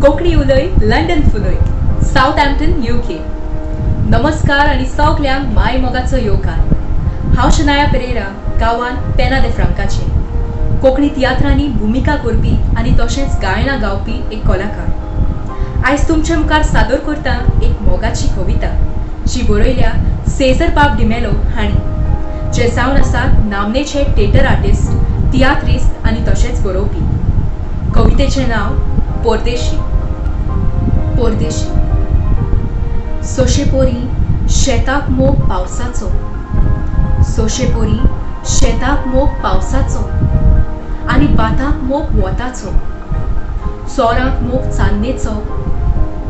कोंकणी उलय London फुलय Southampton UK। नमस्कार आणि सगळ्यांक माय मोगाचो येवकार। हांव शनाया पेरेरा गांवान पेना दे फ्रांकाचे कोंकणी तियात्रांनी भुमिका करपी आनी तशेंच गायना गावपी एक कलाकार। आयज तुमचे मुखार सादर करता एक मोगाची कविता जी बरयल्या सेजर पाप डिमेलो हांणी, जे जावन आसात नामनेचे थिएटर आर्टिस्ट, तियात्रिस्ट आनी तशेंच बरोवपी। कवितेचे नाव परदेशी। परदेशी। सोशेपोरी शेताक मोग पावसाचो, सोशेपोरी शेताक मोग पावसाचो आनी बाताक मोग वताचो, सोराक मोग चान्नेचो,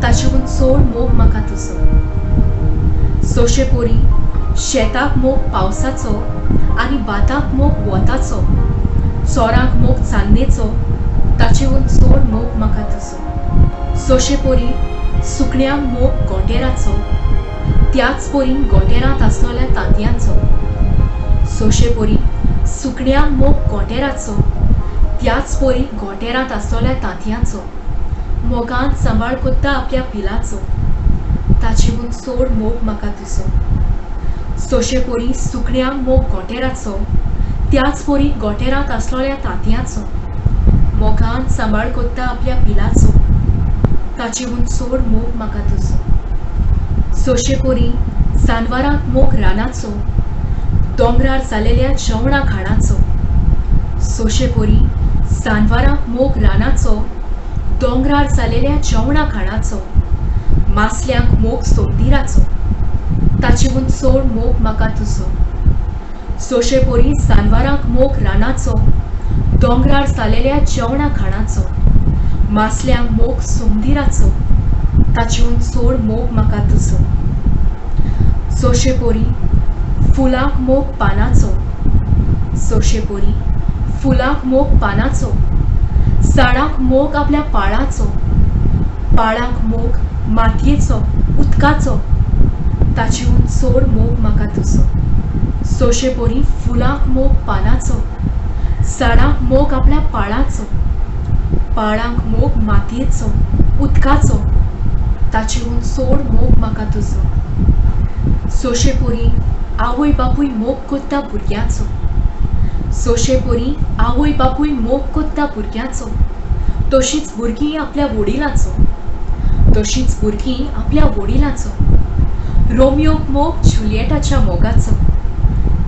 ताचेहून चड मोग म्हाका तुजो। सोशेपोरी शेताक मोग पावसाचो आनी बाताक मोग वताचो, सोराक मोग चान्नेचो, ताचेहून चड मोग म्हाका तुजो। सोशेपोरी सुकण्यांक मोग गोटेराचो, त्याच पोरीन गोटेरांत आसलोल्या तांतयांचो। सोशेपोरी सुकण्यांक मोग गोटेराचो, त्याच पोरी गोटेरांत आसलोल्या तांतयांचो। मोगान सांबाळ कोत्ता आपल्या पिलाचो, ताचेहून चड मोग म्हाका तुजो। सोशेपोरी सुकण्यांक मोग गोटेराचो, त्याच पोरी गोटेरांत आसलोल्या तांतयांचो। मोगान सांबाळ कोत्ता आपल्या पिलाचो, ताचेहून चड मोग म्हाका तुजो। सोशेपोरी जानवरांक मोग रानाचो, दोंगरार जालेल्या जेवणा खाणाचो। सोशेपोरी जानवरांक मोग रानाचो, दोंगरार जालेल्या जेवणा खाणाचो। मासल्यांक मोग सोंगदिराचो, ताचेहून चड मोग म्हाका तुजो। सोशेपोरी जानवरांक मोग रानाचो, दोंगरार जालेल्या जेवणा खाणाचो। मासल्यांक मोग सोंगदिराचो, ताचेहून चड मोग म्हाका तुजो। सोशेपोरी फुलांक मोग पानाचो, सोशेपोरी फुलांक मोग पानाचो, झाडांक मोग आपल्या पाळाचो, पाळांक मोग मातयेचो, उदकाचो, ताचेहून चड मोग म्हाका तुजो। सोशेपोरी फुलांक मोग पानाचो, झाडांक मोग आपल्या पाळाचो, पाळांक मोग मातयेचो, उदकाचो, ताचेहून चड मोग म्हाका तुजो। सोशेपोरी आवय बापूय मोग कोत्ता भुरग्याचो, सोशेपोरी आवय बापूय मोग कोत्ता भुरग्याचो, तशींच भुरगीं आपल्या वडिलाचो, तशींच भुरगीं आपल्या वडिलाचो। रोमियोक मोग जुलियेटाच्या मोगाचो,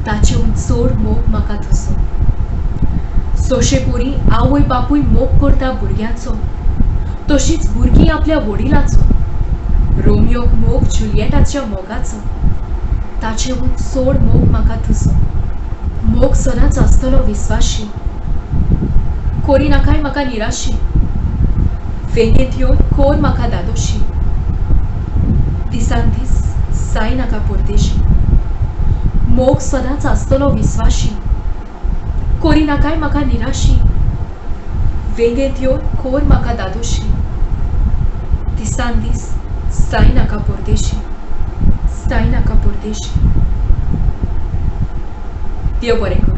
ताचेहून चड मोग म्हाका तुजो। सोशेपोरी आवय बापूय मोग करता भुरग्याचो, तशींच भुरगीं आपल्या वडिलाचो। रोमियोक मोग जुलियेटाच्या मोगाचो, ताचेहून चड मोग म्हाका तुजो। मोग सदांच आसतलो विस्वाशी, कोरी नाकाय म्हाका निराशी, वेगेंत येवन कोर म्हाका दादोशी, दिसान दीस जायनाका परदेशी। मोग सदांच आसतलो विस्वाशी, कोरी नाकाय म्हाका निराशी, वेगेंत येवन कोर म्हाका दादोशी, दिसान दीस जायनाका परदेशी, जायनाका परदेशी। देव बरें करूं।